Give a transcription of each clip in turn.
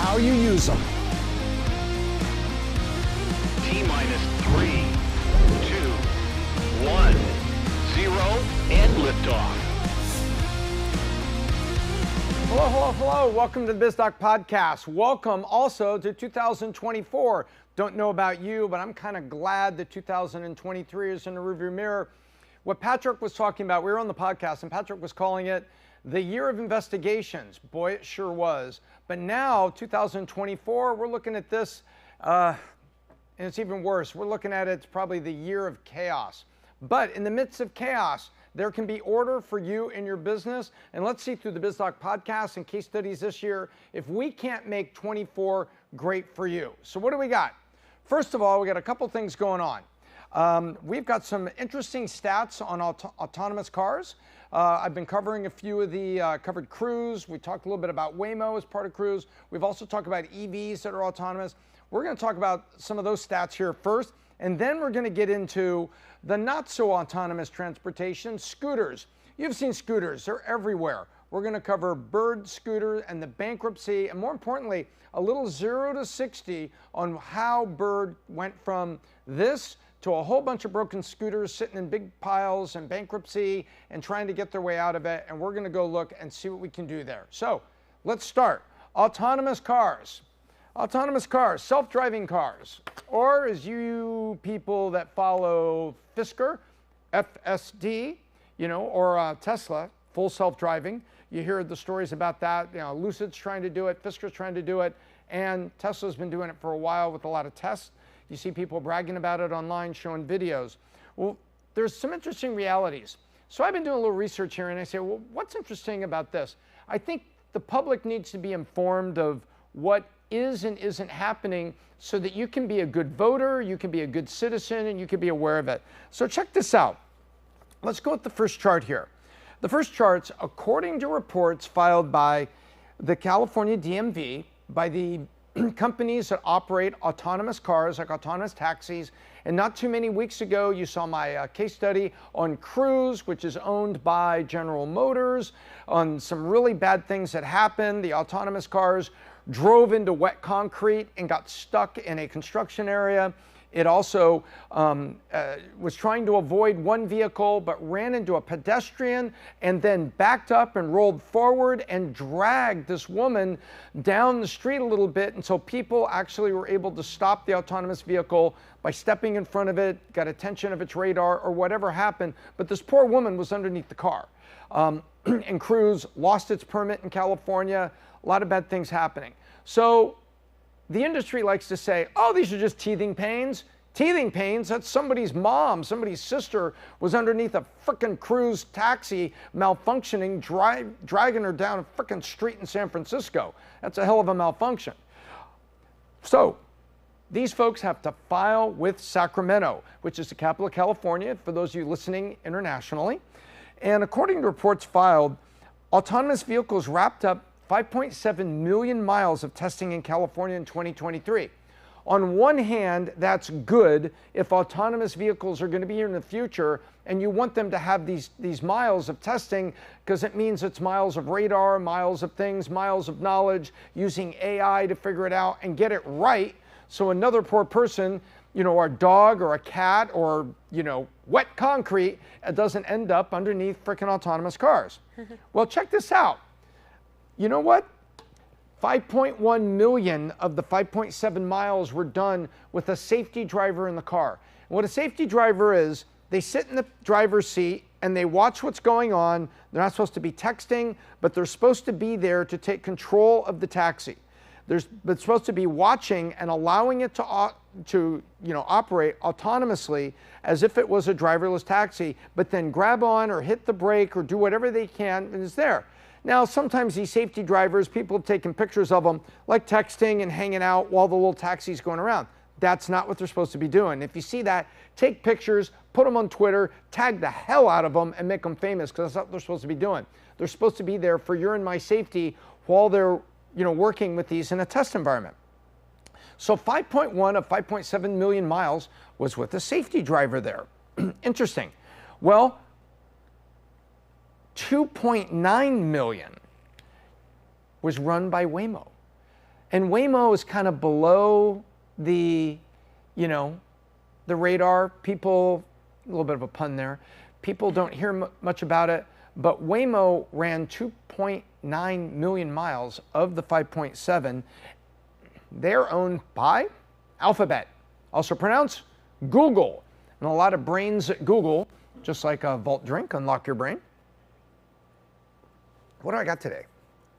how you use them. T-minus 3, 2, 1, 0, and liftoff. Hello, hello, hello. Welcome to the Biz Doc Podcast. Welcome also to 2024. Don't know about you, but I'm kind of glad that 2023 is in the rearview mirror. What Patrick was talking about, we were on the podcast, and Patrick was calling it the year of investigations. Boy, it sure was. But now, 2024, we're looking at this, and it's even worse. We're looking at it's probably the year of chaos. But in the midst of chaos, there can be order for you in your business. And let's see through the Biz Doc Podcast and case studies this year if we can't make 24 great for you. So what do we got? First of all, we got a couple things going on. We've got some interesting stats on autonomous cars. I've been covering a few of the covered Cruise. We talked a little bit about Waymo as part of Cruise. We've also talked about EVs that are autonomous. We're going to talk about some of those stats here first, and then we're going to get into the not so autonomous transportation, scooters. You've seen scooters, they're everywhere. We're going to cover Bird scooter and the bankruptcy, and more importantly, a little 0 to 60 on how Bird went from this to a whole bunch of broken scooters sitting in big piles and bankruptcy and trying to get their way out of it. And we're going to go look and see what we can do there. So let's start. Autonomous cars. Autonomous cars, self-driving cars, or as you people that follow Fisker, FSD, or Tesla, full self-driving. You hear the stories about that. Lucid's trying to do it, Fisker's trying to do it, and Tesla's been doing it for a while with a lot of tests. You see people bragging about it online, showing videos. Well, there's some interesting realities. So I've been doing a little research here, and I say, well, what's interesting about this? I think the public needs to be informed of what is and isn't happening so that you can be a good voter, you can be a good citizen, and you can be aware of it. So check this out. Let's go with the first chart here. The first chart's according to reports filed by the California DMV, by the companies that operate autonomous cars, like autonomous taxis. And not too many weeks ago, you saw my case study on Cruise, which is owned by General Motors, on some really bad things that happened. The autonomous cars drove into wet concrete and got stuck in a construction area. It also was trying to avoid one vehicle, but ran into a pedestrian and then backed up and rolled forward and dragged this woman down the street a little bit until people actually were able to stop the autonomous vehicle by stepping in front of it, got attention of its radar or whatever happened. But this poor woman was underneath the car. And Cruise lost its permit in California. A lot of bad things happening. So the industry likes to say, oh, these are just teething pains. Teething pains, that's somebody's mom, somebody's sister was underneath a frickin' Cruise taxi malfunctioning, dragging her down a frickin' street in San Francisco. That's a hell of a malfunction. So these folks have to file with Sacramento, which is the capital of California, for those of you listening internationally. And according to reports filed, autonomous vehicles wrapped up 5.7 million miles of testing in California in 2023. On one hand, that's good if autonomous vehicles are going to be here in the future and you want them to have these miles of testing, because it means it's miles of radar, miles of things, miles of knowledge, using AI to figure it out and get it right. So another poor person, or a dog or a cat or, wet concrete, it doesn't end up underneath freaking autonomous cars. Well, check this out. You know what? 5.1 million of the 5.7 miles were done with a safety driver in the car. And what a safety driver is, they sit in the driver's seat and they watch what's going on. They're not supposed to be texting, but they're supposed to be there to take control of the taxi. They're supposed to be watching and allowing it to operate autonomously as if it was a driverless taxi, but then grab on or hit the brake or do whatever they can and it's there. Now, sometimes these safety drivers, people have taken pictures of them, like texting and hanging out while the little taxi's going around. That's not what they're supposed to be doing. If you see that, take pictures, put them on Twitter, tag the hell out of them, and make them famous, because that's not what they're supposed to be doing. They're supposed to be there for your and my safety while they're working with these in a test environment. So 5.1 of 5.7 million miles was with a safety driver there. Interesting. Well, 2.9 million was run by Waymo. And Waymo is kind of below the, you know, the radar. People, a little bit of a pun there, people don't hear much about it, but Waymo ran 2.9 million miles of the 5.7. They're owned by Alphabet, also pronounced Google. And a lot of brains at Google, just like a Vault drink, unlock your brain. What do I got today?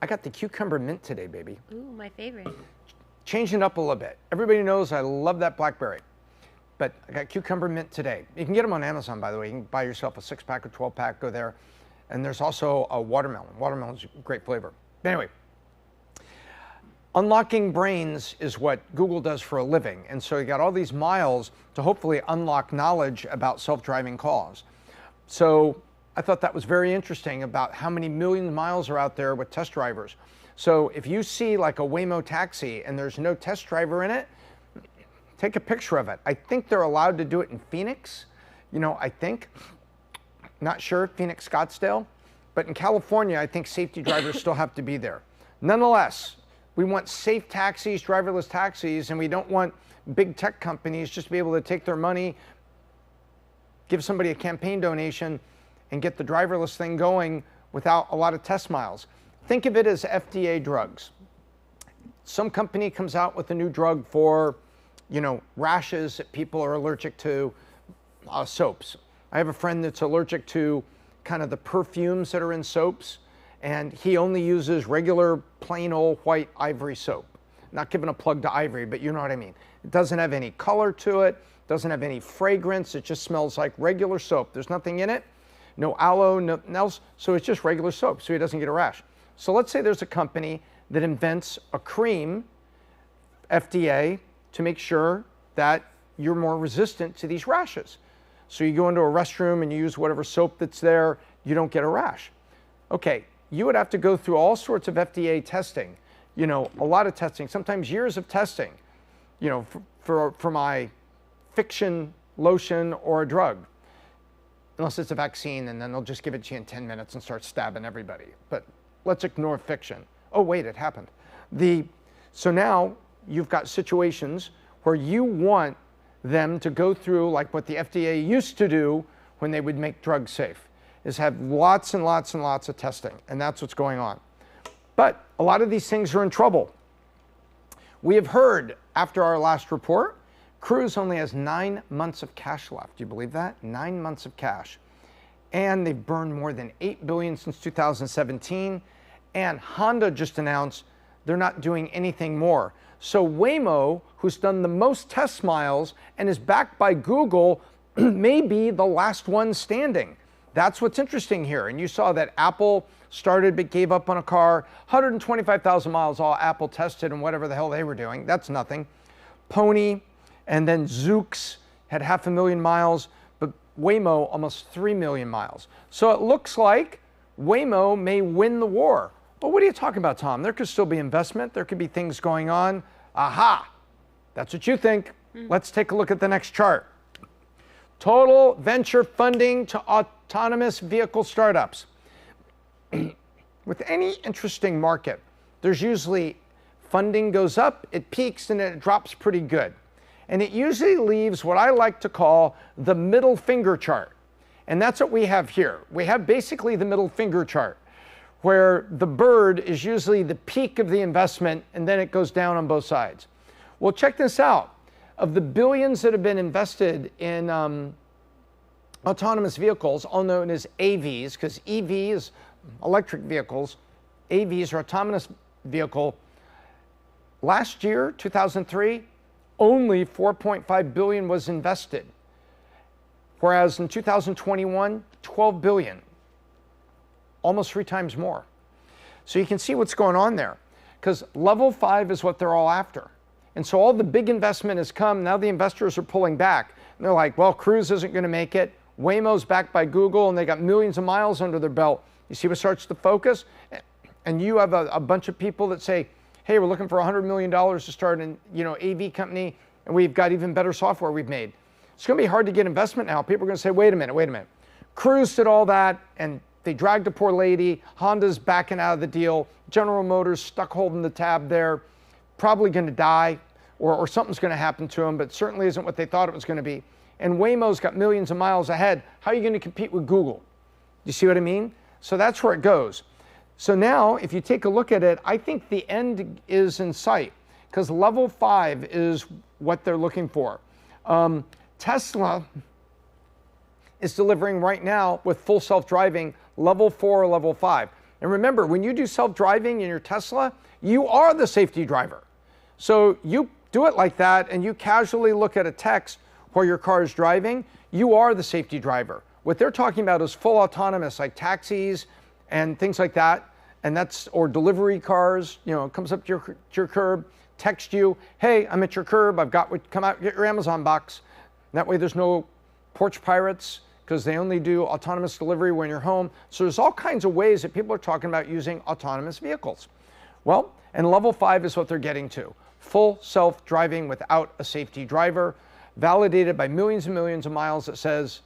I got the cucumber mint today, baby. Ooh, my favorite. Changing it up a little bit. Everybody knows I love that blackberry, but I got cucumber mint today. You can get them on Amazon, by the way. You can buy yourself a 6-pack or 12-pack, go there. And there's also a watermelon. Watermelon's a great flavor. But anyway, unlocking brains is what Google does for a living. And so you got all these miles to hopefully unlock knowledge about self-driving cars. So I thought that was very interesting about how many million miles are out there with test drivers. So if you see like a Waymo taxi and there's no test driver in it, take a picture of it. I think they're allowed to do it in Phoenix. You know, I think, not sure, Phoenix, Scottsdale. But in California, I think safety drivers still have to be there. Nonetheless, we want safe taxis, driverless taxis, and we don't want big tech companies just to be able to take their money, give somebody a campaign donation, and get the driverless thing going without a lot of test miles. Think of it as FDA drugs. Some company comes out with a new drug for, you know, rashes that people are allergic to, soaps. I have a friend that's allergic to kind of the perfumes that are in soaps, and he only uses regular plain old white Ivory soap. Not giving a plug to Ivory, but you know what I mean. It doesn't have any color to it, doesn't have any fragrance, it just smells like regular soap. There's nothing in it, no aloe, nothing else, so it's just regular soap, so he doesn't get a rash. So let's say there's a company that invents a cream, FDA, to make sure that you're more resistant to these rashes. So you go into a restroom and you use whatever soap that's there, you don't get a rash. Okay, you would have to go through all sorts of FDA testing, you know, a lot of testing, sometimes years of testing, you know, for my fiction lotion or a drug. Unless it's a vaccine, and then they'll just give it to you in 10 minutes and start stabbing everybody. But let's ignore fiction. Oh, wait, it happened. So now you've got situations where you want them to go through like what the FDA used to do when they would make drugs safe, is have lots and lots and lots of testing, and that's what's going on. But a lot of these things are in trouble. We have heard after our last report, Cruise only has 9 months of cash left. Do you believe that? 9 months of cash. And they've burned more than $8 billion since 2017. And Honda just announced they're not doing anything more. So Waymo, who's done the most test miles and is backed by Google, may be the last one standing. That's what's interesting here. And you saw that Apple started but gave up on a car. 125,000 miles all Apple tested and whatever the hell they were doing. That's nothing. Pony and then Zoox had 500,000 miles, but Waymo almost 3 million miles. So it looks like Waymo may win the war. But what are you talking about, Tom? There could still be investment. There could be things going on. Aha! That's what you think. Let's take a look at the next chart. Total venture funding to autonomous vehicle startups. With any interesting market, there's usually funding goes up, it peaks, and it drops pretty good. And it usually leaves what I like to call the middle finger chart. And that's what we have here. We have basically the middle finger chart, where the bird is usually the peak of the investment, and then it goes down on both sides. Well, check this out. Of the billions that have been invested in autonomous vehicles, all known as AVs, because EV is electric vehicles, AVs are autonomous vehicle. Last year, 2003, only 4.5 billion was invested. Whereas in 2021, 12 billion. Almost 3 times more. So you can see what's going on there, because level 5 is what they're all after. And so all the big investment has come. Now the investors are pulling back. And they're like, well, Cruise isn't going to make it. Waymo's backed by Google, and they got millions of miles under their belt. You see what starts to focus? And you have a bunch of people that say, hey, we're looking for $100 million to start an AV company, and we've got even better software we've made. It's going to be hard to get investment now. People are going to say, wait a minute. Cruise did all that, and they dragged a poor lady. Honda's backing out of the deal. General Motors stuck holding the tab there. probably going to die or something's going to happen to them, but certainly isn't what they thought it was going to be. And Waymo's got millions of miles ahead. How are you going to compete with Google? You see what I mean? So that's where it goes. So now, if you take a look at it, I think the end is in sight because level 5 is what they're looking for. Tesla is delivering right now with full self-driving level 4 or level 5. And remember, when you do self-driving in your Tesla, you are the safety driver. So you do it like that and you casually look at a text while your car is driving, you are the safety driver. What they're talking about is full autonomous, like taxis and things like that. And that's, or delivery cars, you know, it comes up to your curb, text you, hey, I'm at your curb, I've got what, come out, get your Amazon box. That way there's no porch pirates because they only do autonomous delivery when you're home. So there's all kinds of ways that people are talking about using autonomous vehicles. Well, and level 5 is what they're getting to. Full self-driving without a safety driver, validated by millions and millions of miles that says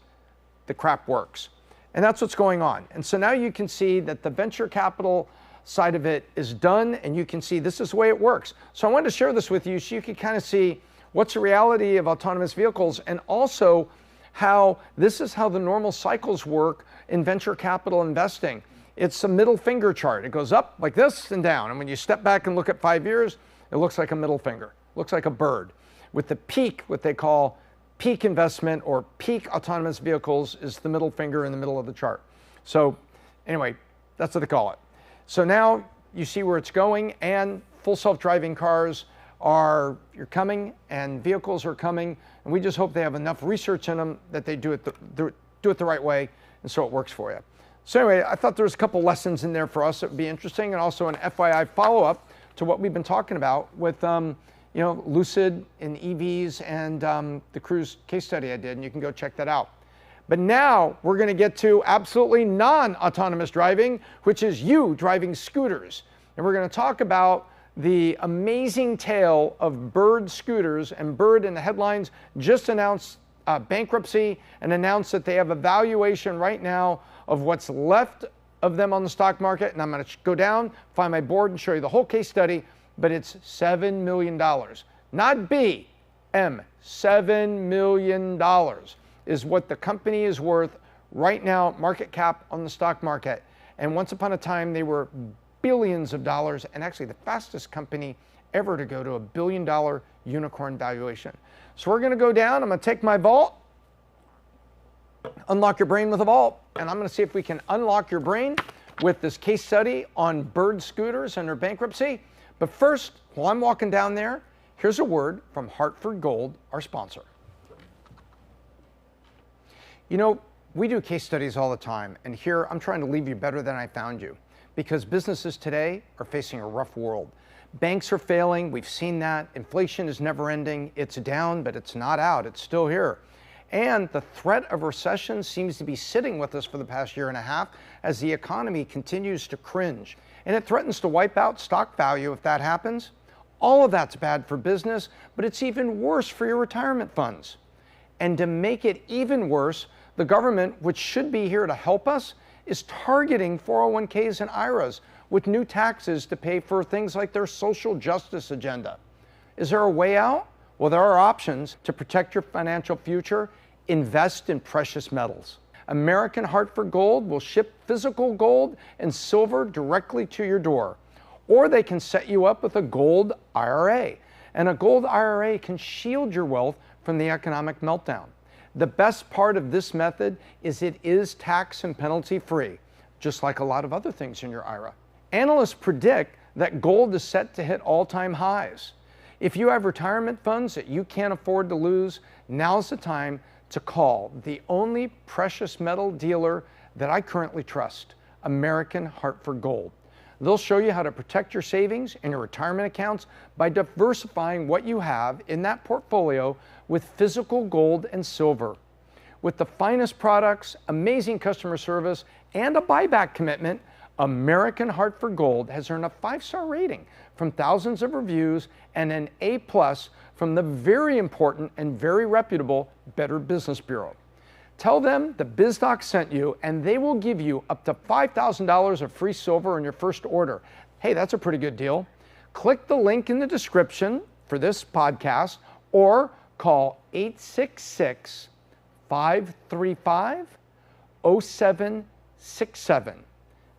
the crap works. And that's what's going on. And so now you can see that the venture capital side of it is done, and you can see this is the way it works. So I wanted to share this with you so you can kind of see what's the reality of autonomous vehicles, and also how this is how the normal cycles work in venture capital investing. It's a middle finger chart. It goes up like this and down. And when you step back and look at 5 years, it looks like a middle finger, looks like a bird. With the peak, what they call peak investment or peak autonomous vehicles, is the middle finger in the middle of the chart. So anyway, that's what they call it. So now you see where it's going, and full self-driving cars are coming and vehicles are coming, and we just hope they have enough research in them that they do it the right way, and so it works for you. So anyway, I thought there was a couple lessons in there for us that would be interesting, and also an FYI follow-up to what we've been talking about with you know, Lucid and EVs and the Cruise case study I did, and you can go check that out. But now we're going to get to absolutely non-autonomous driving, which is you driving scooters. And we're going to talk about the amazing tale of Bird scooters. And Bird in the headlines just announced bankruptcy and announced that they have a valuation right now of what's left of them on the stock market. And I'm going to go down, find my board, and show you the whole case study. But it's $7 million. Not B, M. $7 million is what the company is worth right now, market cap on the stock market. And once upon a time, they were billions of dollars, and actually the fastest company ever to go to $1 billion unicorn valuation. So we're going to go down. I'm going to take my vault, unlock your brain with a vault, and I'm going to see if we can unlock your brain with this case study on Bird scooters and their bankruptcy. But first, while I'm walking down there, here's a word from Hartford Gold, our sponsor. You know, we do case studies all the time, and here I'm trying to leave you better than I found you, because businesses today are facing a rough world. Banks are failing, we've seen that. Inflation is never ending. It's down, but it's not out, it's still here. And the threat of recession seems to be sitting with us for the past year and a half as the economy continues to cringe. And it threatens to wipe out stock value if that happens. All of that's bad for business, but it's even worse for your retirement funds. And to make it even worse, the government, which should be here to help us, is targeting 401ks and IRAs with new taxes to pay for things like their social justice agenda. Is there a way out? Well, there are options to protect your financial future. Invest in precious metals. American Hartford Gold will ship physical gold and silver directly to your door. Or they can set you up with a gold IRA. And a gold IRA can shield your wealth from the economic meltdown. The best part of this method is it is tax and penalty free, just like a lot of other things in your IRA. Analysts predict that gold is set to hit all-time highs. If you have retirement funds that you can't afford to lose, now's the time to call the only precious metal dealer that I currently trust, American Hartford Gold. They'll show you how to protect your savings and your retirement accounts by diversifying what you have in that portfolio with physical gold and silver. With the finest products, amazing customer service, and a buyback commitment, American Hartford Gold has earned a 5-star rating from thousands of reviews and an A+ from the very important and very reputable Better Business Bureau. Tell them the Biz Doc sent you, and they will give you up to $5,000 of free silver in your first order. Hey, that's a pretty good deal. click the link in the description for this podcast or call 866-535-0767.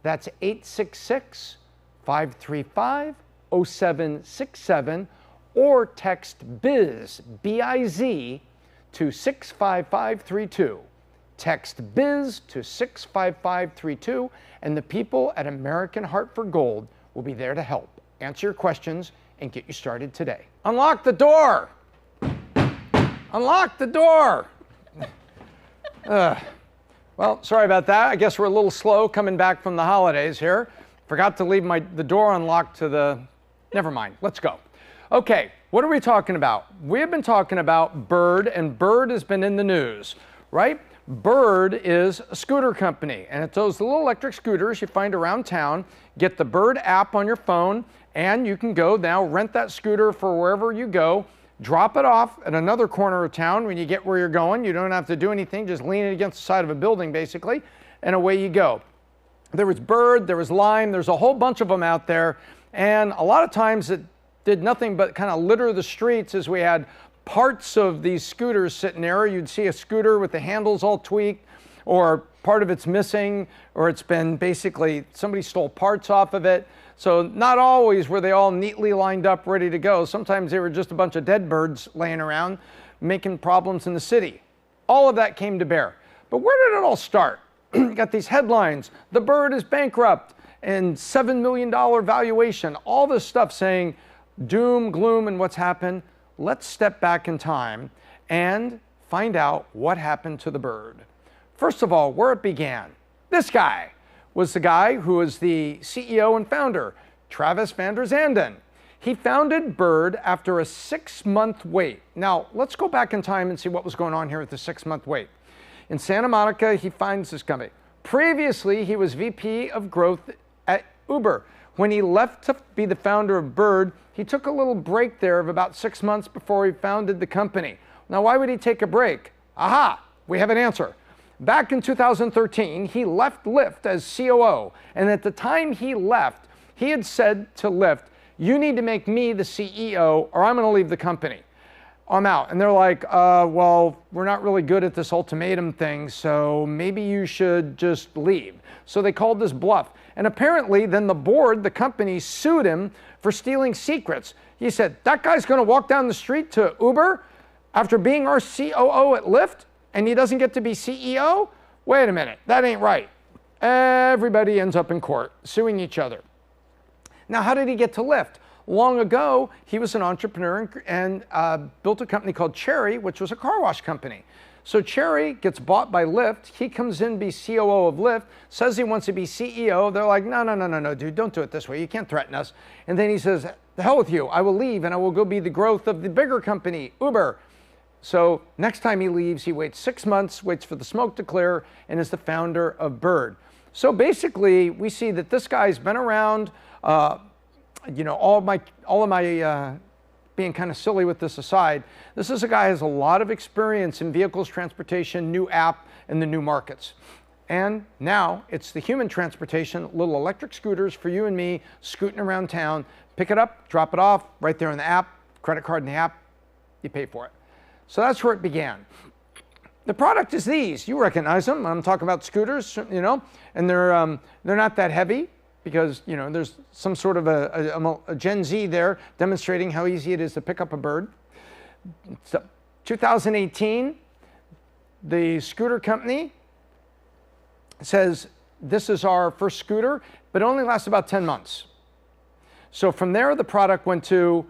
That's 866-535-0767, or text BIZ, B-I-Z, to 65532. Text BIZ to 65532, and the people at American Hartford Gold will be there to help answer your questions and get you started today. Unlock the door! Unlock the door! Well, sorry about that. I guess we're a little slow coming back from the holidays here. Forgot to leave the door unlocked to the... Never mind. Let's go. Okay, what are we talking about? We have been talking about Bird, and Bird has been in the news, right? Bird is a scooter company, and it's those little electric scooters you find around town. Get the Bird app on your phone, and you can go now rent that scooter for wherever you go. Drop it off at another corner of town when you get where you're going. You don't have to do anything, just lean it against the side of a building basically, and away you go. There was Bird, there was Lime, there's a whole bunch of them out there, and a lot of times it did nothing but kind of litter the streets as we had parts of these scooters sitting there. You'd see a scooter with the handles all tweaked, or part of it's missing, or it's been basically somebody stole parts off of it. So not always were they all neatly lined up, ready to go. Sometimes they were just a bunch of dead birds laying around, making problems in the city. All of that came to bear. But where did it all start? You got these headlines, the Bird is bankrupt, and $7 million valuation, all this stuff saying doom, gloom, and what's happened. Let's step back in time and find out what happened to the Bird. First of all, where it began. This guy was the guy who was the CEO and founder, Travis van der Zanden. He founded Bird after a 6-month wait. Now, let's go back in time and see what was going on here with the 6-month wait. In Santa Monica, he finds this company. Previously, he was VP of growth at Uber. When he left to be the founder of Bird, he took a little break there of about 6 months before he founded the company. Now, why would he take a break? Aha, we have an answer. Back in 2013, he left Lyft as COO, and at the time he left, he had said to Lyft, you need to make me the CEO or I'm going to leave the company. I'm out. And they're like, well, we're not really good at this ultimatum thing, so maybe you should just leave. So they called this bluff. And apparently then the board, the company, sued him for stealing secrets. He said, that guy's going to walk down the street to Uber after being our COO at Lyft? And he doesn't get to be CEO? Wait a minute, that ain't right. Everybody ends up in court suing each other. Now, how did he get to Lyft? Long ago, he was an entrepreneur and built a company called Cherry, which was a car wash company. So Cherry gets bought by Lyft. He comes in to be COO of Lyft, says he wants to be CEO. They're like, no, dude, don't do it this way. You can't threaten us. And then he says, the hell with you. I will leave and I will go be the growth of the bigger company, Uber. So next time he leaves, he waits 6 months, waits for the smoke to clear, and is the founder of Bird. So basically, we see that this guy's been around. All of my being kind of silly with this aside, this is a guy who has a lot of experience in vehicles, transportation, new app, and the new markets. And now it's the human transportation, little electric scooters for you and me, scooting around town. Pick it up, drop it off, right there in the app, credit card in the app, you pay for it. So that's where it began. The product is these. You recognize them. I'm talking about scooters, and they're not that heavy because, there's some sort of a Gen Z there demonstrating how easy it is to pick up a Bird. So 2018, the scooter company says this is our first scooter, but it only lasts about 10 months. So from there, the product went to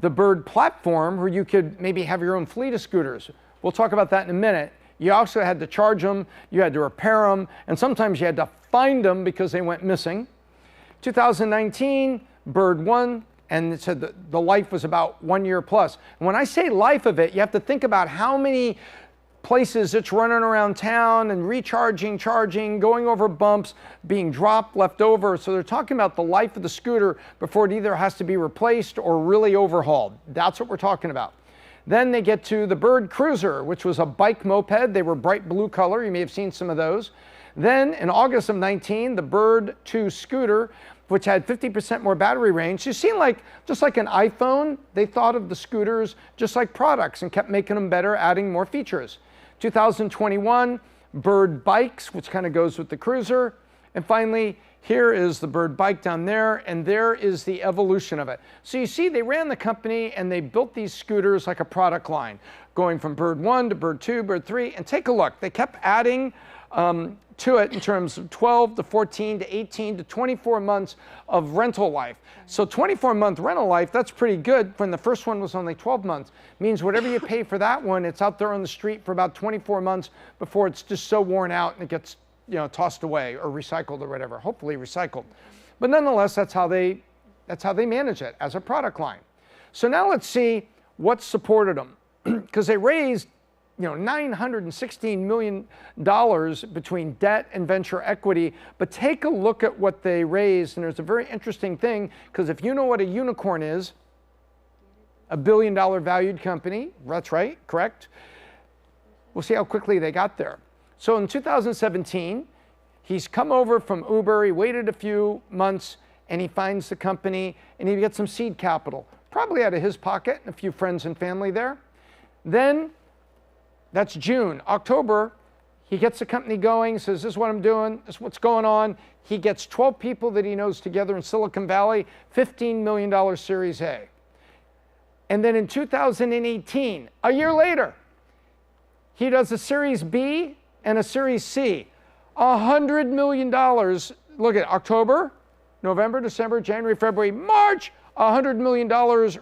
the Bird platform where you could maybe have your own fleet of scooters. We'll talk about that in a minute. You also had to charge them, you had to repair them, and sometimes you had to find them because they went missing. 2019, Bird won, and it said that the life was about 1 year plus. And when I say life of it, you have to think about how many places it's running around town and recharging, charging, going over bumps, being dropped, left over. So they're talking about the life of the scooter before it either has to be replaced or really overhauled. That's what we're talking about. Then they get to the Bird Cruiser, which was a bike moped. They were bright blue color. You may have seen some of those. Then in August of 19, the Bird 2 scooter, which had 50% more battery range. You see, just like an iPhone, they thought of the scooters just like products and kept making them better, adding more features. 2021, Bird bikes, which kind of goes with the Cruiser. And finally, here is the Bird bike down there, and there is the evolution of it. So you see, they ran the company and they built these scooters like a product line, going from Bird 1 to Bird 2, Bird 3, and take a look. They kept adding to it in terms of 12 to 14 to 18 to 24 months of rental life. So 24-month rental life, that's pretty good when the first one was only 12 months. Means whatever you pay for that one, it's out there on the street for about 24 months before it's just so worn out and it gets tossed away or recycled or whatever, hopefully recycled. But nonetheless, that's how they manage it as a product line. So now let's see what supported them, because they raised $916 million between debt and venture equity. But take a look at what they raised, and there's a very interesting thing, because if you know what a unicorn is, $1 billion valued company, that's right, correct? We'll see how quickly they got there. So in 2017, he's come over from Uber, he waited a few months, and he finds the company, and he gets some seed capital, probably out of his pocket, and a few friends and family there. Then, that's June. October, he gets the company going, says, this is what I'm doing, this is what's going on. He gets 12 people that he knows together in Silicon Valley, $15 million Series A. And then in 2018, a year later, he does a Series B and a Series C. $100 million, look at October, November, December, January, February, March, $100 million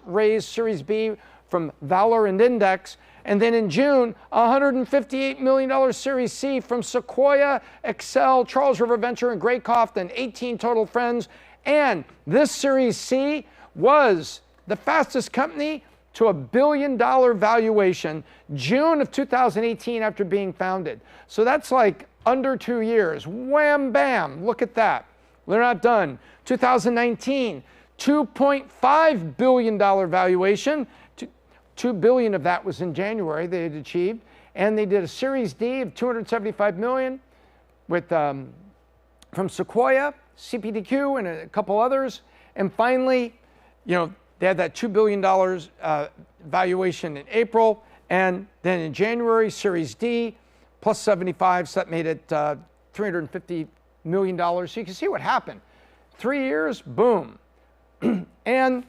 raised Series B from Valor and Index. And then in June, $158 million Series C from Sequoia, Excel, Charles River Venture, and Greycroft, and 18 total friends. And this Series C was the fastest company to $1 billion valuation, June of 2018 after being founded. So that's like under 2 years. Wham, bam, look at that. They're not done. 2019, $2.5 billion valuation. $2 billion of that was in January they had achieved. And they did a Series D of $275 million with, from Sequoia, CPDQ, and a couple others. And finally, they had that $2 billion valuation in April. And then in January, Series D, plus 75, so that made it $350 million. So you can see what happened. 3 years, boom. And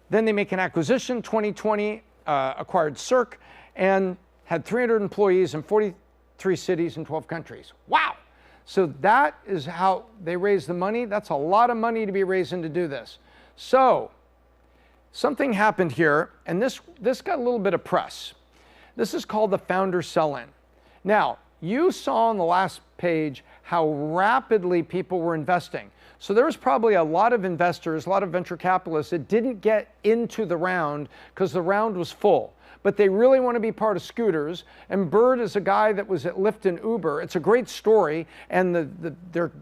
then they make an acquisition, 2020, acquired Cirque, and had 300 employees in 43 cities in 12 countries. Wow! So that is how they raise the money. That's a lot of money to be raising to do this. So something happened here, and this got a little bit of press. This is called the founder sell-in. Now, you saw on the last page how rapidly people were investing. So there was probably a lot of investors, a lot of venture capitalists that didn't get into the round because the round was full. But they really want to be part of scooters. And Bird is a guy that was at Lyft and Uber. It's a great story. And they're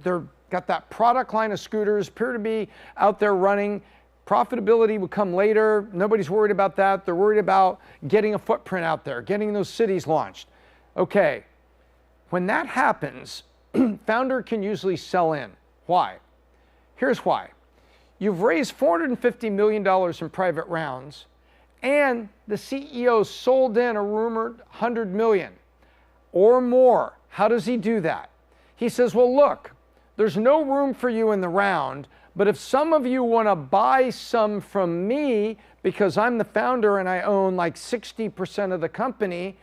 got that product line of scooters, appear to be out there running. Profitability would come later. Nobody's worried about that. They're worried about getting a footprint out there, getting those cities launched. Okay, when that happens, founder can usually sell in. Why? Here's why. You've raised $450 million in private rounds, and the CEO sold in a rumored $100 million or more. How does he do that? He says, well, look, there's no room for you in the round, but if some of you want to buy some from me, because I'm the founder and I own like 60% of the company,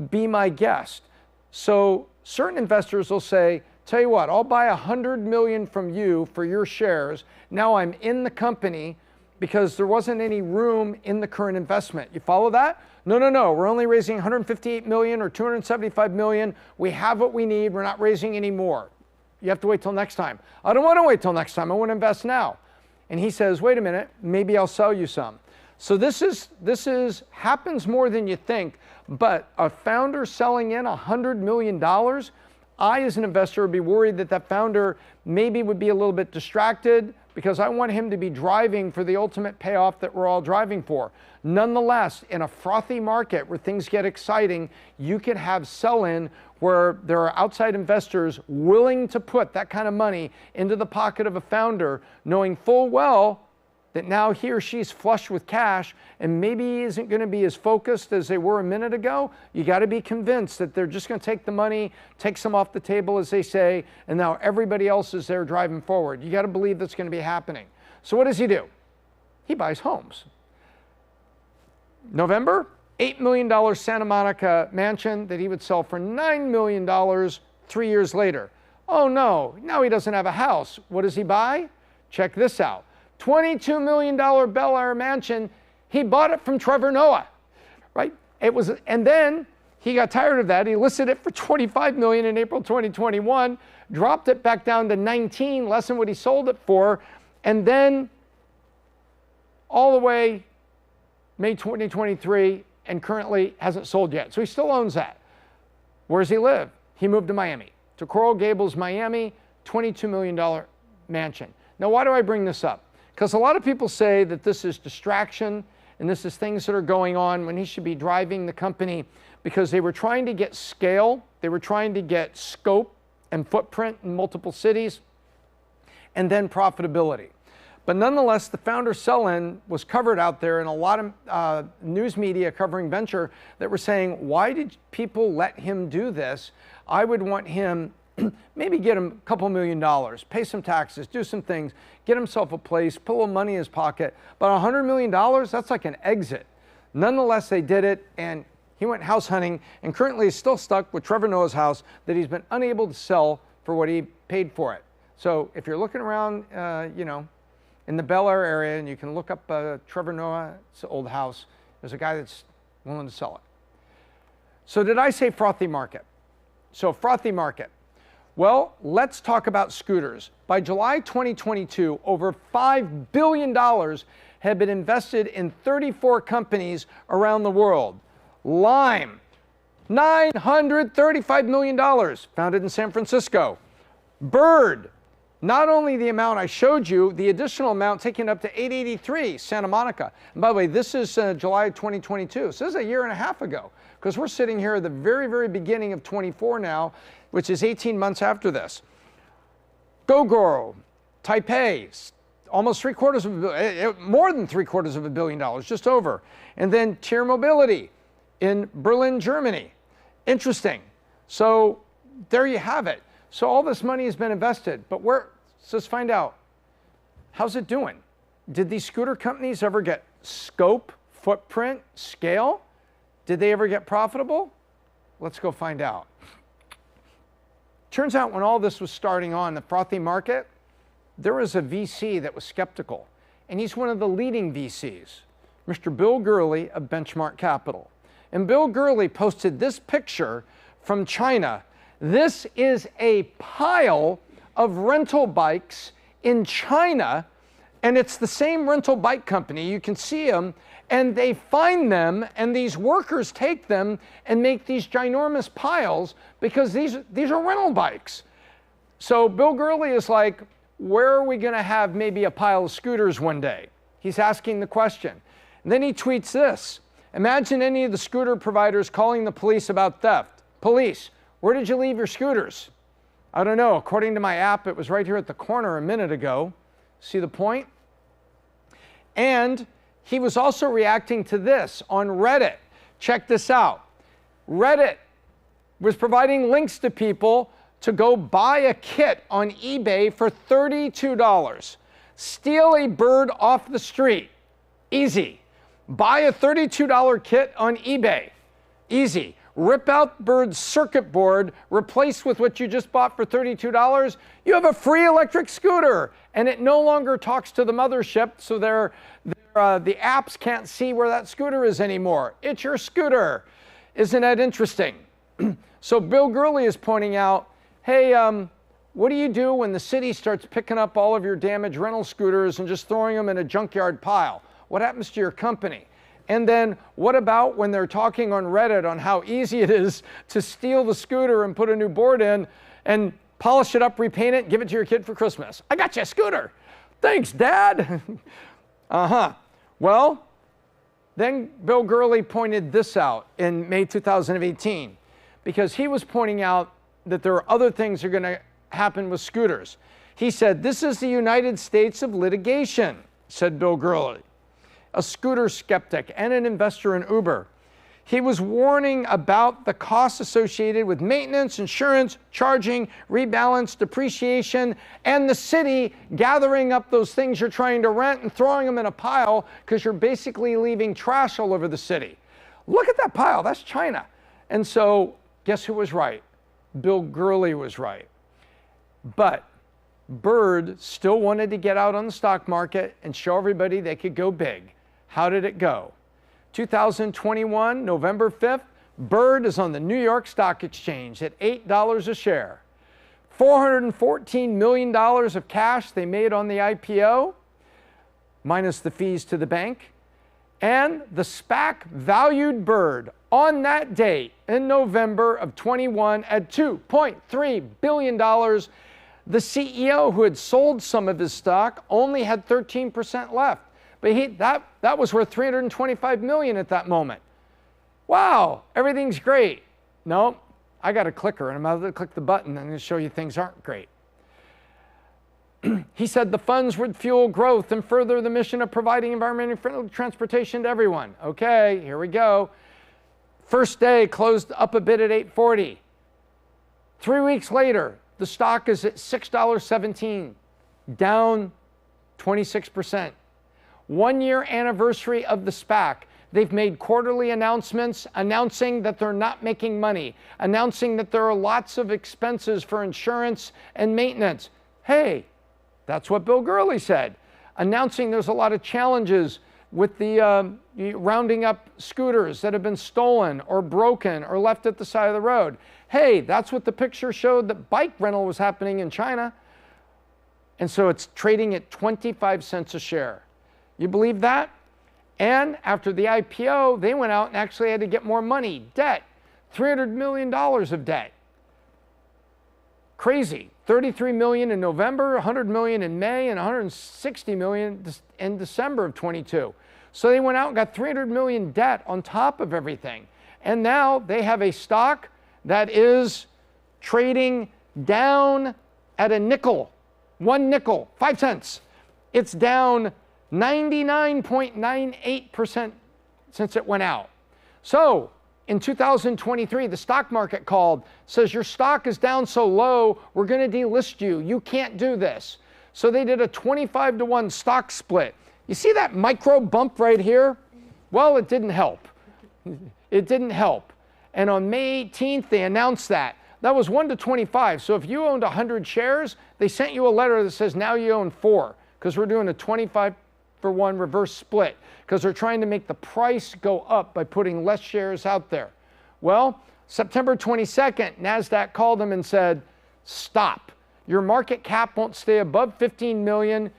be my guest. So certain investors will say, tell you what, I'll buy $100 million from you for your shares. Now I'm in the company because there wasn't any room in the current investment. You follow that? No, we're only raising $158 million or $275 million. We have what we need. We're not raising any more. You have to wait till next time. I don't want to wait till next time. I want to invest now. And he says, wait a minute, maybe I'll sell you some. So this happens more than you think, but a founder selling in $100 million, I, as an investor, would be worried that that founder maybe would be a little bit distracted because I want him to be driving for the ultimate payoff that we're all driving for. Nonetheless, in a frothy market where things get exciting, you could have sell-in where there are outside investors willing to put that kind of money into the pocket of a founder, knowing full well that now he or she's flush with cash and maybe he isn't going to be as focused as they were a minute ago. You got to be convinced that they're just going to take the money, take some off the table, as they say, and now everybody else is there driving forward. You got to believe that's going to be happening. So what does he do? He buys homes. November, $8 million Santa Monica mansion that he would sell for $9 million 3 years later. Oh no, now he doesn't have a house. What does he buy? Check this out. $22 million Bel Air mansion. He bought it from Trevor Noah, right? And then he got tired of that. He listed it for $25 million in April 2021, dropped it back down to 19, less than what he sold it for, and then all the way May 2023, and currently hasn't sold yet. So he still owns that. Where does he live? He moved to Miami, to Coral Gables, Miami, $22 million mansion. Now, why do I bring this up? Because a lot of people say that this is distraction and this is things that are going on when he should be driving the company because they were trying to get scale, they were trying to get scope and footprint in multiple cities, and then profitability. But nonetheless, the founder sell-in was covered out there in a lot of news media covering venture that were saying, why did people let him do this? I would want him, maybe get him a couple $1 million, pay some taxes, do some things, get himself a place, put a little money in his pocket. But $100 million, that's like an exit. Nonetheless, they did it, and he went house hunting, and currently is still stuck with Trevor Noah's house that he's been unable to sell for what he paid for it. So if you're looking around, in the Bel Air area, and you can look up Trevor Noah's old house, there's a guy that's willing to sell it. So did I say frothy market? So frothy market. Well, let's talk about scooters. By July 2022, over $5 billion had been invested in 34 companies around the world. Lime, $935 million, founded in San Francisco. Bird, not only the amount I showed you, the additional amount taken up to 883, Santa Monica. And by the way, this is July 2022. So this is a year and a half ago, because we're sitting here at the very, very beginning of 24 now, which is 18 months after this. Gogoro, Taipei, almost more than $750 million, just over. And then Tier Mobility in Berlin, Germany. Interesting. So there you have it. So all this money has been invested, but so let's find out, how's it doing? Did these scooter companies ever get scope, footprint, scale? Did they ever get profitable? Let's go find out. Turns out when all this was starting on the frothy market, there was a VC that was skeptical, and he's one of the leading VCs, Mr. Bill Gurley of Benchmark Capital. And Bill Gurley posted this picture from China. This is a pile of rental bikes in China, and it's the same rental bike company. You can see them, and they find them, and these workers take them and make these ginormous piles because these are rental bikes. So Bill Gurley is like, where are we going to have maybe a pile of scooters one day? He's asking the question. And then he tweets this. Imagine any of the scooter providers calling the police about theft. Police, where did you leave your scooters? I don't know. According to my app, it was right here at the corner a minute ago. See the point? And he was also reacting to this on Reddit. Check this out. Reddit was providing links to people to go buy a kit on eBay for $32. Steal a bird off the street. Easy. Buy a $32 kit on eBay. Easy. Rip out the bird's circuit board, replace with what you just bought for $32. You have a free electric scooter, and it no longer talks to the mothership, so the apps can't see where that scooter is anymore. It's your scooter. Isn't that interesting? So Bill Gurley is pointing out, hey, what do you do when the city starts picking up all of your damaged rental scooters and just throwing them in a junkyard pile? What happens to your company? And then what about when they're talking on Reddit on how easy it is to steal the scooter and put a new board in? and polish it up, repaint it, give it to your kid for Christmas. I got you a scooter. Thanks, Dad. Well, then Bill Gurley pointed this out in May 2018 because he was pointing out that there are other things that are going to happen with scooters. He said, "This is the United States of litigation," said Bill Gurley, a scooter skeptic and an investor in Uber. He was warning about the costs associated with maintenance, insurance, charging, rebalance, depreciation, and the city gathering up those things you're trying to rent and throwing them in a pile because you're basically leaving trash all over the city. Look at that pile, that's China. And so guess who was right? Bill Gurley was right. But Bird still wanted to get out on the stock market and show everybody they could go big. How did it go? 2021, November 5th, Bird is on the New York Stock Exchange at $8 a share. $414 million of cash they made on the IPO, minus the fees to the bank. And the SPAC valued Bird on that date in November of 21 at $2.3 billion. The CEO who had sold some of his stock only had 13% left. But that was worth $325 million at that moment. Wow, everything's great. No, I got a clicker and I'm about to click the button and show you things aren't great. He said the funds would fuel growth and further the mission of providing environmentally friendly transportation to everyone. Okay, here we go. First day closed up a bit at $8.40. 3 weeks later, the stock is at $6.17, down 26%. 1 year anniversary of the SPAC. They've made quarterly announcements announcing that they're not making money, announcing that there are lots of expenses for insurance and maintenance. Hey, that's what Bill Gurley said. Announcing there's a lot of challenges with the rounding up scooters that have been stolen or broken or left at the side of the road. Hey, that's what the picture showed that bike rental was happening in China. And so it's trading at 25 cents a share. You believe that? And after the IPO, they went out and actually had to get more money, debt, $300 million of debt. Crazy. 33 million in November, 100 million in May, and 160 million in December of 22. So they went out and got 300 million debt on top of everything. And now they have a stock that is trading down at a nickel, 1 nickel, 5 cents. It's down 99.98% since it went out. So in 2023, the stock market called, says your stock is down so low, we're going to delist you. You can't do this. So they did a 25-to-1 stock split. You see that micro bump right here? Well, it didn't help. It didn't help. And on May 18th, they announced that. That was 1 to 25. So if you owned 100 shares, they sent you a letter that says now you own 4 because we're doing a 25-for-1 reverse split because they're trying to make the price go up by putting less shares out there. Well, September 22nd, NASDAQ called them and said, stop. Your market cap won't stay above 15 million.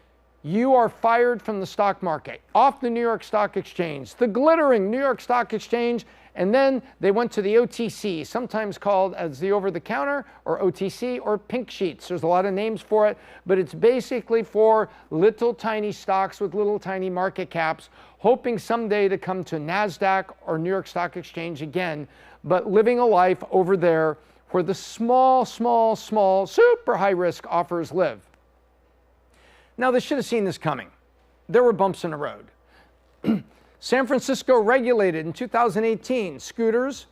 You are fired from the stock market, off the New York Stock Exchange, the glittering New York Stock Exchange. And then they went to the OTC, sometimes called as the over-the-counter or OTC or pink sheets. There's a lot of names for it, but it's basically for little tiny stocks with little tiny market caps, hoping someday to come to NASDAQ or New York Stock Exchange again, but living a life over there where the small, super high-risk offers live. Now, they should have seen this coming. There were bumps in the road. San Francisco regulated in 2018 scooters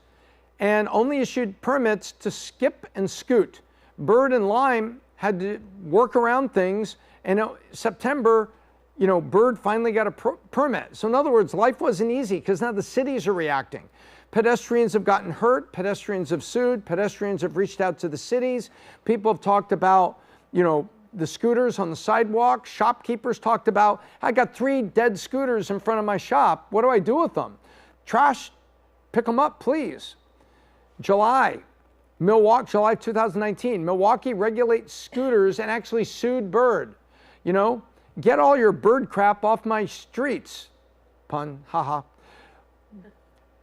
and only issued permits to skip and scoot. Bird and Lime had to work around things, and in September, Bird finally got a permit. So in other words, life wasn't easy because now the cities are reacting. Pedestrians have gotten hurt, pedestrians have sued, pedestrians have reached out to the cities. People have talked about, the scooters on the sidewalk. Shopkeepers talked about, I got 3 dead scooters in front of my shop. What do I do with them? Trash, pick them up, please. July 2019, Milwaukee regulates scooters and actually sued Bird. Get all your bird crap off my streets. Pun, haha.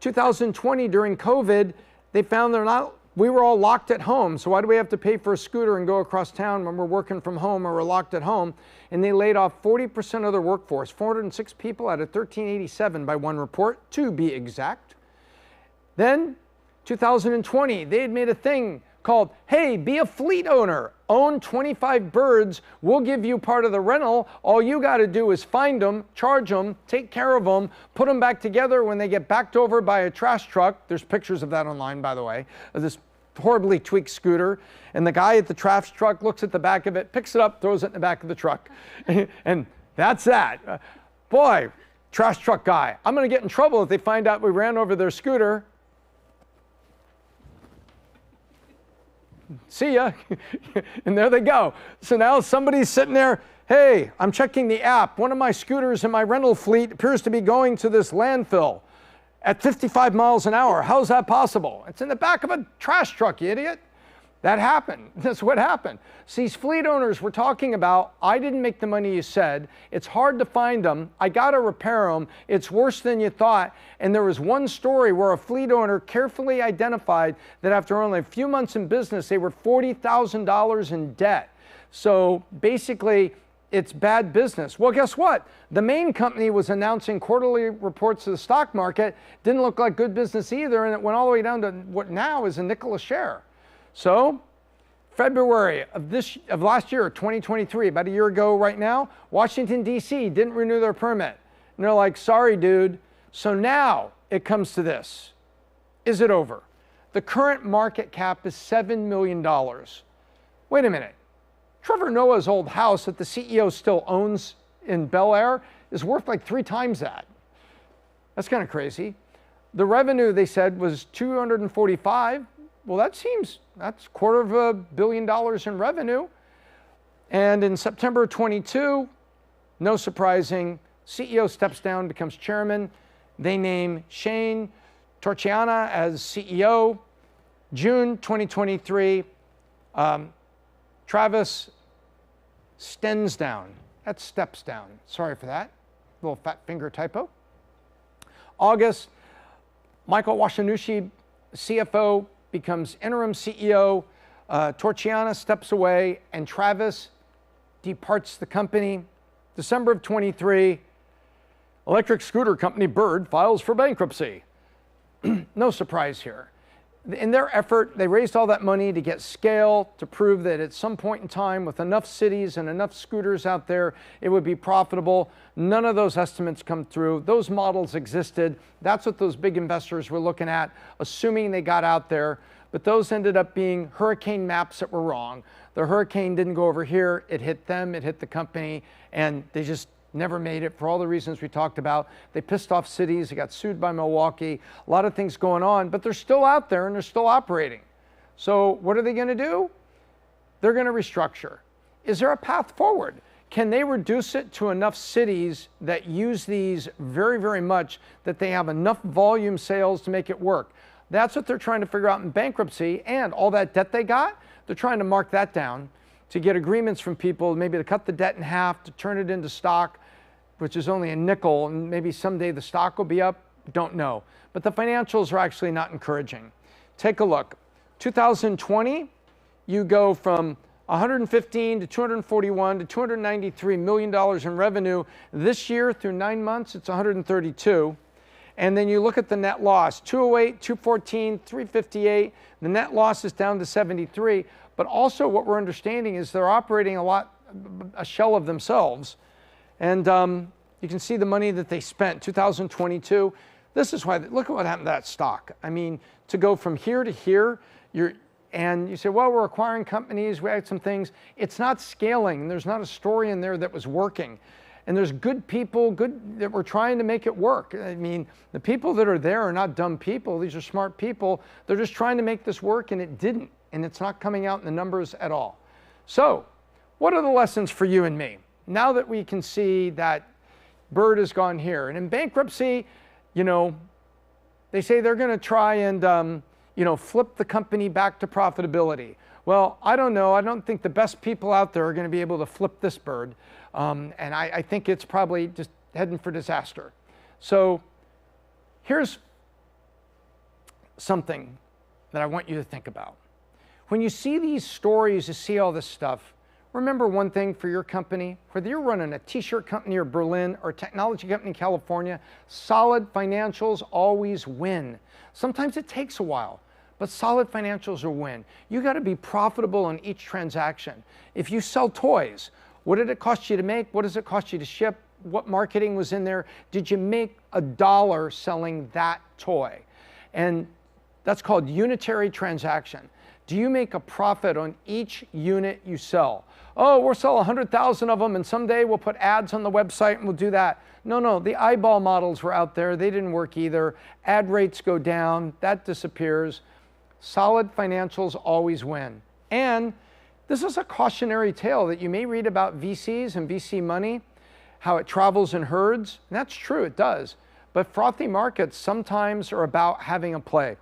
2020, during COVID, they found they're not we were all locked at home, so why do we have to pay for a scooter and go across town when we're working from home or we're locked at home? And they laid off 40% of their workforce, 406 people out of 1,387 by one report, to be exact. Then, 2020, they had made a thing called, hey, be a fleet owner. Own 25 birds. We'll give you part of the rental. All you got to do is find them, charge them, take care of them, put them back together when they get backed over by a trash truck. There's pictures of that online, by the way, of this horribly tweaked scooter. And the guy at the trash truck looks at the back of it, picks it up, throws it in the back of the truck. And that's that. Boy, trash truck guy, I'm going to get in trouble if they find out we ran over their scooter. See ya. And there they go. So now somebody's sitting there, hey, I'm checking the app. One of my scooters in my rental fleet appears to be going to this landfill at 55 miles an hour. How's that possible? It's in the back of a trash truck, you idiot. That happened. That's what happened. So these fleet owners were talking about, I didn't make the money you said. It's hard to find them. I got to repair them. It's worse than you thought. And there was one story where a fleet owner carefully identified that after only a few months in business, they were $40,000 in debt. So basically, it's bad business. Well, guess what? The main company was announcing quarterly reports to the stock market. Didn't look like good business either. And it went all the way down to what now is a nickel a share. So, February of last year, 2023, about a year ago right now, Washington, D.C. didn't renew their permit. And they're like, sorry, dude. So now it comes to this. Is it over? The current market cap is $7 million. Wait a minute. Trevor Noah's old house that the CEO still owns in Bel Air is worth like 3 times that. That's kind of crazy. The revenue, they said, was 245. Well, that's $250 million in revenue. And in September 22, no surprising, CEO steps down, becomes chairman. They name Shane Torchiana as CEO. June 2023, Travis Stensdown. That's steps down. Sorry for that. Little fat finger typo. August, Michael Washinushi, CFO, becomes interim CEO. Torchiana steps away, and Travis departs the company. December of 23, electric scooter company Bird files for bankruptcy. No surprise here. In their effort, they raised all that money to get scale, to prove that at some point in time, with enough cities and enough scooters out there, it would be profitable. None of those estimates come through. Those models existed. That's what those big investors were looking at, assuming they got out there. But those ended up being hurricane maps that were wrong. The hurricane didn't go over here. It hit them, it hit the company, and they just never made it for all the reasons we talked about. They pissed off cities. They got sued by Milwaukee. A lot of things going on, but they're still out there and they're still operating. So what are they going to do? They're going to restructure. Is there a path forward? Can they reduce it to enough cities that use these very, very much that they have enough volume sales to make it work? That's what they're trying to figure out in bankruptcy, and all that debt they got, they're trying to mark that down to get agreements from people, maybe to cut the debt in half, to turn it into stock, which is only a nickel, and maybe someday the stock will be up, don't know. But the financials are actually not encouraging. Take a look. 2020, you go from 115 to 241 to $293 million in revenue. This year, through 9 months, it's 132. And then you look at the net loss, 208, 214, 358. The net loss is down to 73. But also what we're understanding is they're operating a shell of themselves. And you can see the money that they spent, 2022. This is why, look at what happened to that stock. I mean, to go from here to here, and you say, well, we're acquiring companies, we had some things. It's not scaling. There's not a story in there that was working. And there's good people, that were trying to make it work. I mean, the people that are there are not dumb people. These are smart people. They're just trying to make this work, and it didn't. And it's not coming out in the numbers at all. So, what are the lessons for you and me? Now that we can see that Bird has gone here. And in bankruptcy, you know, they say they're going to try and, flip the company back to profitability. Well, I don't know. I don't think the best people out there are going to be able to flip this bird. And I think it's probably just heading for disaster. So here's something that I want you to think about. When you see these stories, you see all this stuff, remember one thing for your company, whether you're running a t-shirt company in Berlin or a technology company in California, solid financials always win. Sometimes it takes a while, but solid financials will win. You got to be profitable on each transaction. If you sell toys, what did it cost you to make? What does it cost you to ship? What marketing was in there? Did you make $1 selling that toy? And that's called unitary transaction. Do you make a profit on each unit you sell? Oh, we'll sell 100,000 of them and someday we'll put ads on the website and we'll do that. No, the eyeball models were out there. They didn't work either. Ad rates go down. That disappears. Solid financials always win. And this is a cautionary tale that you may read about VCs and VC money, how it travels in herds. And that's true, it does. But frothy markets sometimes are about having a play.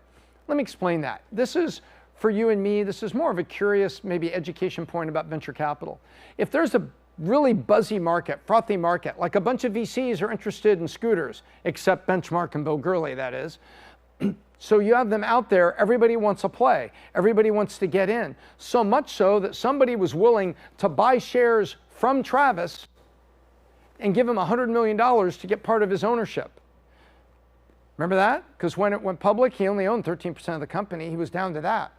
Let me explain that. This is, for you and me, this is more of a curious, maybe education point about venture capital. If there's a really buzzy market, frothy market, like a bunch of VCs are interested in scooters, except Benchmark and Bill Gurley, that is. So you have them out there, everybody wants a play, everybody wants to get in. So much so that somebody was willing to buy shares from Travis and give him $100 million to get part of his ownership. Remember that? Because when it went public, he only owned 13% of the company. He was down to that.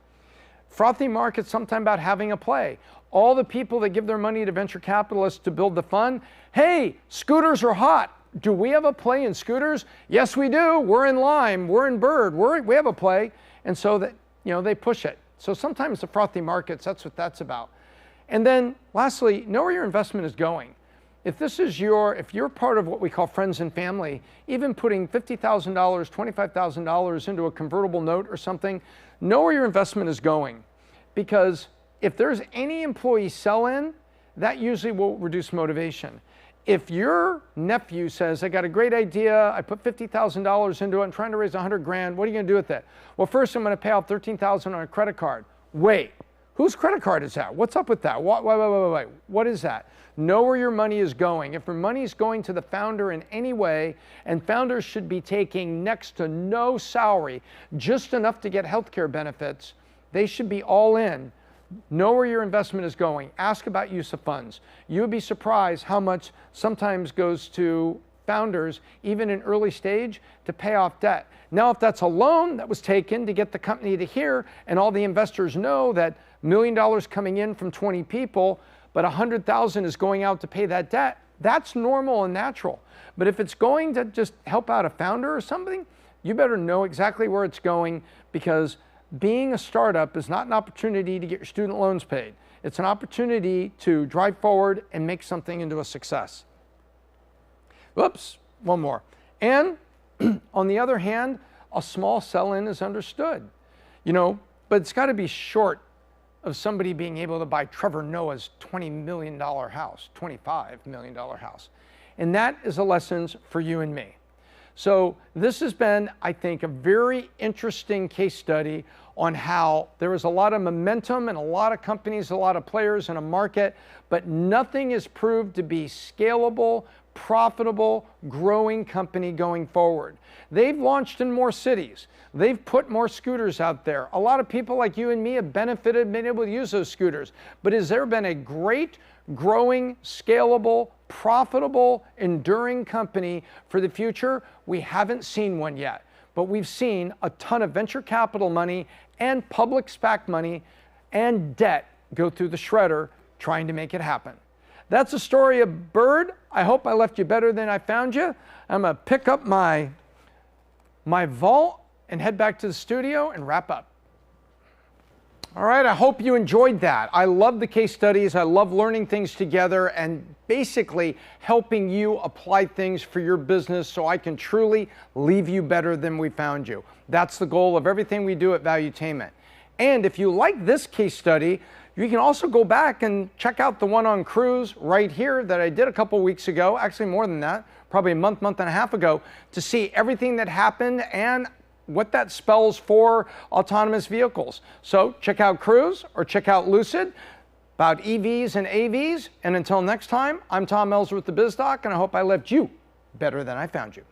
Frothy markets sometimes about having a play. All the people that give their money to venture capitalists to build the fund, hey, scooters are hot. Do we have a play in scooters? Yes, we do. We're in Lime. We're in Bird. We have a play. And so that, they push it. So sometimes the frothy markets, that's what that's about. And then lastly, know where your investment is going. If you're part of what we call friends and family, even putting $50,000, $25,000 into a convertible note or something, know where your investment is going. Because if there's any employee sell-in, that usually will reduce motivation. If your nephew says, I got a great idea, I put $50,000 into it, I'm trying to raise 100 grand, what are you gonna do with it? Well, first I'm gonna pay off $13,000 on a credit card. Wait, whose credit card is that? What's up with that? Wait, what is that? Know where your money is going. If your money is going to the founder in any way, and founders should be taking next to no salary, just enough to get healthcare benefits, they should be all in. Know where your investment is going. Ask about use of funds. You would be surprised how much sometimes goes to founders, even in early stage, to pay off debt. Now, if that's a loan that was taken to get the company to here, and all the investors know that $1 million coming in from 20 people, but 100,000 is going out to pay that debt, that's normal and natural. But if it's going to just help out a founder or something, you better know exactly where it's going, because being a startup is not an opportunity to get your student loans paid. It's an opportunity to drive forward and make something into a success. Whoops, one more. And on the other hand, a small sell-in is understood, but it's got to be short of somebody being able to buy Trevor Noah's $20 million house, $25 million house. And that is a lesson for you and me. So this has been, I think, a very interesting case study on how there is a lot of momentum and a lot of companies, a lot of players in a market, but nothing is proved to be scalable, profitable, growing company going forward. They've launched in more cities. They've put more scooters out there. A lot of people like you and me have benefited, been able to use those scooters. But has there been a great, growing, scalable, profitable, enduring company for the future? We haven't seen one yet. But we've seen a ton of venture capital money and public SPAC money and debt go through the shredder trying to make it happen. That's the story of Bird. I hope I left you better than I found you. I'm going to pick up my vault and head back to the studio and wrap up. All right, I hope you enjoyed that. I love the case studies. I love learning things together and basically helping you apply things for your business so I can truly leave you better than we found you. That's the goal of everything we do at Valuetainment. And if you like this case study, you can also go back and check out the one on cruise right here that I did a couple weeks ago, actually more than that, probably a month and a half ago, to see everything that happened and what that spells for autonomous vehicles. So check out Cruise or check out Lucid about EVs and AVs. And until next time, I'm Tom Ellsworth, the Biz Doc, and I hope I left you better than I found you.